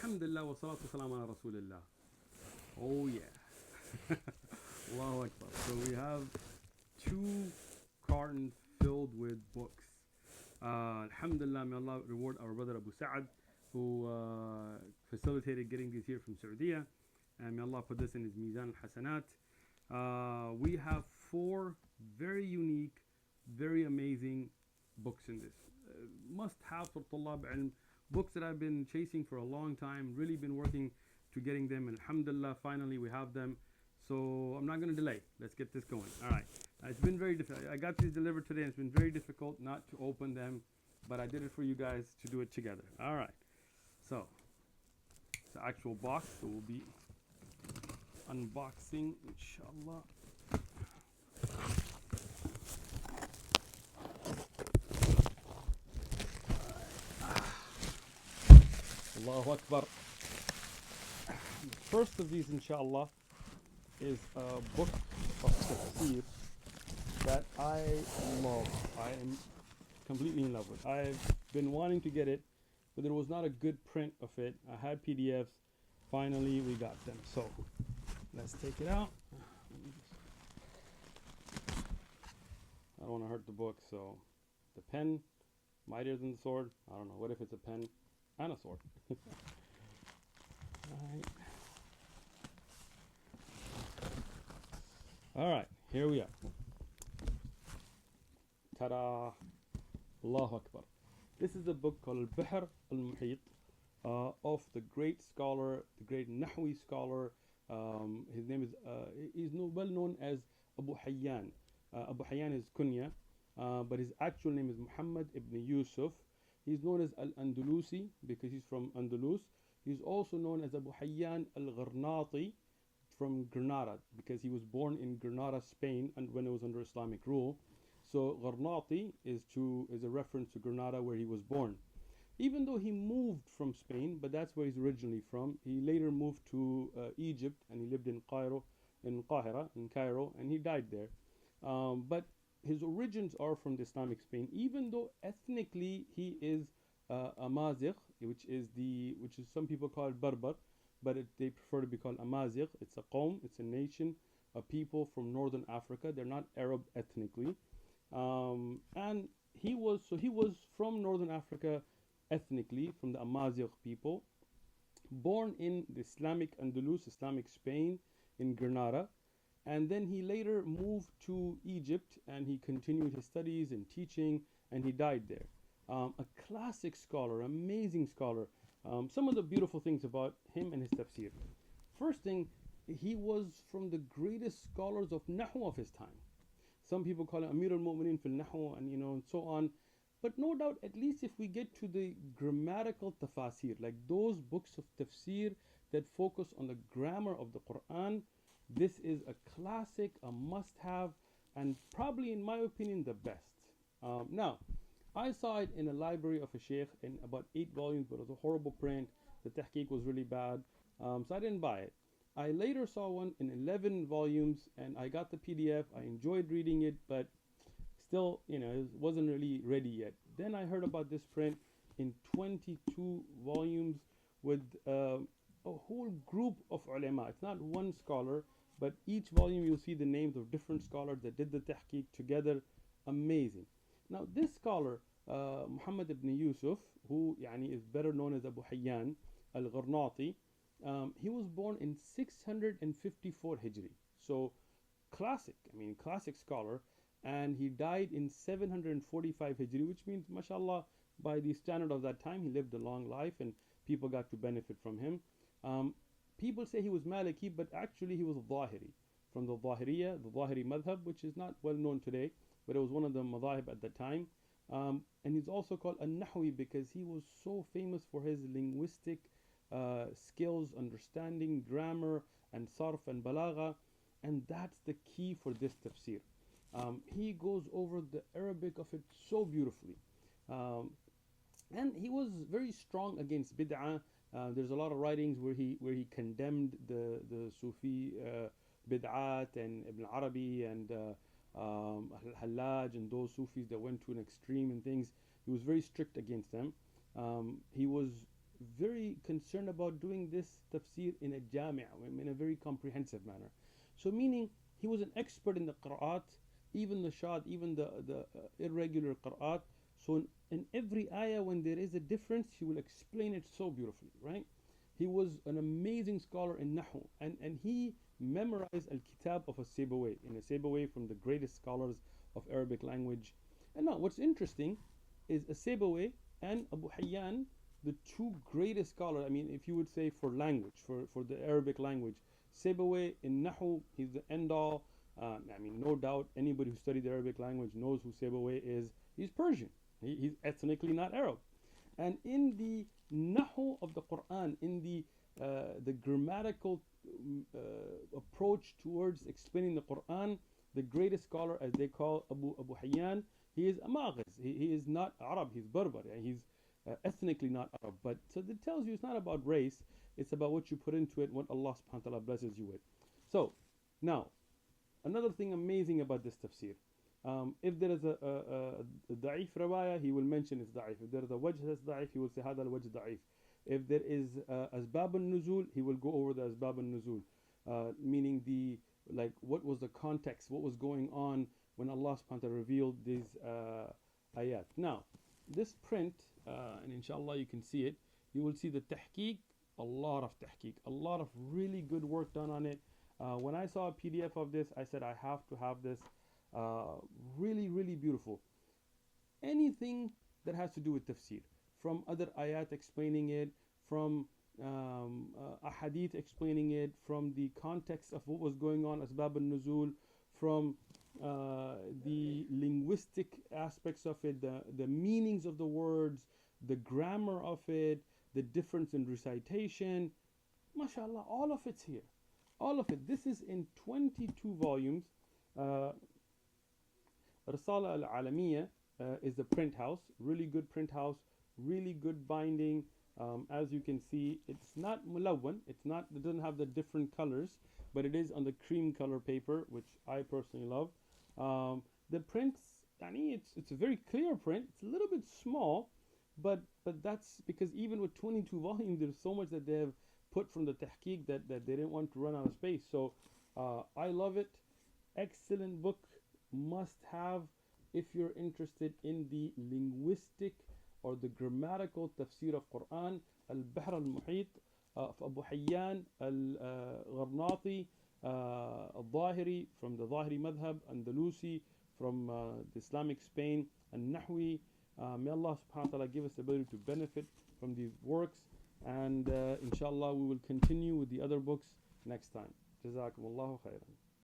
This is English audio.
Alhamdulillah wa salatu wasalam ala Rasulillah. Oh yeah. Allahu Akbar. So we have two cartons filled with books. Alhamdulillah, may Allah reward our brother Abu Sa'ad who facilitated getting these here from Saudi. And may Allah put this in his Mizan al-Hasanat. We have four very unique, very amazing books in this. Must have for Tullab Ilm. Books that I've been chasing for a long time, really been working to getting them. Alhamdulillah, finally we have them. So I'm not going to delay. Let's get this going. All right. It's been very difficult. I got these delivered today and it's been very difficult not to open them, but I did it for you guys to do it together. All right. So it's the actual box. So we'll be unboxing, inshallah. Allahu Akbar. The first of these, inshallah, is a book of tafsir that I love. I am completely in love with. I've been wanting to get it, but there was not a good print of it. I had PDFs. Finally, we got them. So let's take it out. I don't want to hurt the book, so the pen, mightier than the sword. I don't know. What if it's a pen and a sword? All right, here we are. Ta-da! Allahu Akbar. This is a book called al-Bahr, al-Muheet, of the great scholar, the great Nahwi scholar. His name is, he's well known as Abu Hayyan. Abu Hayyan is kunya, but his actual name is Muhammad ibn Yusuf. He's known as al-Andalusi because he's from Andalus. He's also known as Abu Hayyan al-Gharnati from Granada because he was born in Granada, Spain, and when it was under Islamic rule. So Gharnati is a reference to Granada where he was born. Even though he moved from Spain, but that's where he's originally from, he later moved to Egypt and he lived in Cairo, in Cairo, and he died there. But his origins are from the Islamic Spain, even though ethnically he is Amazigh, which is some people call it Berber, but they prefer to be called Amazigh. It's a qawm, it's a nation, a people from northern Africa. They're not Arab ethnically, and he was from northern Africa ethnically, from the Amazigh people, born in the Islamic Andalus, Islamic Spain, in Granada. And then he later moved to Egypt and he continued his studies and teaching and he died there. A classic scholar, amazing scholar. Some of the beautiful things about him and his tafsir. First thing, he was from the greatest scholars of Nahu of his time. Some people call him Amir al-Mu'mineen fil Nahu and so on. But no doubt, at least if we get to the grammatical tafasir, like those books of tafsir that focus on the grammar of the Quran, this is a classic, a must-have, and probably, in my opinion, the best. Now, I saw it in a library of a sheikh in about 8 volumes, but it was a horrible print. The tahqiq was really bad, so I didn't buy it. I later saw one in 11 volumes, and I got the PDF. I enjoyed reading it, but still, it wasn't really ready yet. Then I heard about this print in 22 volumes with a whole group of ulama. It's not one scholar, but each volume you'll see the names of different scholars that did the tahqiq together. Amazing. Now this scholar, Muhammad ibn Yusuf, who is better known as Abu Hayyan al-Gharnati, he was born in 654 Hijri. So classic scholar. And he died in 745 Hijri, which means, mashallah, by the standard of that time, he lived a long life and people got to benefit from him. People say he was Maliki, but actually he was Zahiri, from the Zahiriya, the Zahiri madhab, which is not well known today, but it was one of the madhahib at the time. And he's also called al-Nahwi because he was so famous for his linguistic skills, understanding grammar and sarf and balagha, and that's the key for this tafsir. He goes over the Arabic of it so beautifully. And he was very strong against bid'ah. There's a lot of writings where he condemned the Sufi bid'at and Ibn Arabi and Al-Hallaj and those Sufis that went to an extreme and things. He was very strict against them. He was very concerned about doing this tafsir in a jami', in a very comprehensive manner. So meaning he was an expert in the qira'at, even the shad, even the irregular qira'at. So in every ayah when there is a difference, he will explain it so beautifully, right? He was an amazing scholar in Nahu, and he memorized al-Kitab of a Sibawayh, in a Sibawayh from the greatest scholars of Arabic language. And now what's interesting is a Sibawayh and Abu Hayyan, the two greatest scholars. I mean, if you would say for language, for the Arabic language, Sibawayh in Nahu, he's the end all. I mean, no doubt anybody who studied the Arabic language knows who Sibawayh is. He's Persian. He's ethnically not Arab. And in the Nahu of the Quran, in the grammatical approach towards explaining the Quran, the greatest scholar, as they call Abu Hayyan, he is a Maghiz. He is not Arab, he's Berber. He's ethnically not Arab. But so it tells you it's not about race, it's about what you put into it, what Allah subhanahu wa ta'ala blesses you with. So, now, another thing amazing about this tafsir. If there is a da'if rawaya, he will mention it's da'if. If there is a wajh that's da'if, he will say hada al-wajh da'if. If there is asbab al-nuzul, he will go over the asbab al-nuzul, meaning what was the context, what was going on when Allah subhanahu wa ta'ala revealed these ayat. Now, this print, and inshallah you can see it, you will see the tahqiq, a lot of tahqiq, a lot of really good work done on it. When I saw a PDF of this, I said I have to have this. Really, really beautiful. Anything that has to do with tafsir, from other ayat explaining it, from ahadith explaining it, from the context of what was going on, asbab al-nuzul, from the linguistic aspects of it, the meanings of the words, the grammar of it, the difference in recitation. MashaAllah, all of it's here. All of it. This is in 22 volumes. Risala al-Alamiyya is the print house, really good print house, really good binding. As you can see, it's not mulawwan, it doesn't have the different colors, but it is on the cream color paper, which I personally love. The prints, it's a very clear print. It's a little bit small, but that's because even with 22 volumes, there's so much that they have put from the tahqiq that they didn't want to run out of space. So I love it. Excellent book. Must have if you're interested in the linguistic or the grammatical tafsir of Quran. Al-Bahr al-Muheet of Abu Hayyan al-Gharnati al-Zahiri from the Zahiri madhab, Andalusi from the Islamic Spain, and Nahwi. May Allah subhanahu wa ta'ala give us the ability to benefit from these works, and inshallah we will continue with the other books next time. Jazakumullahu khairan.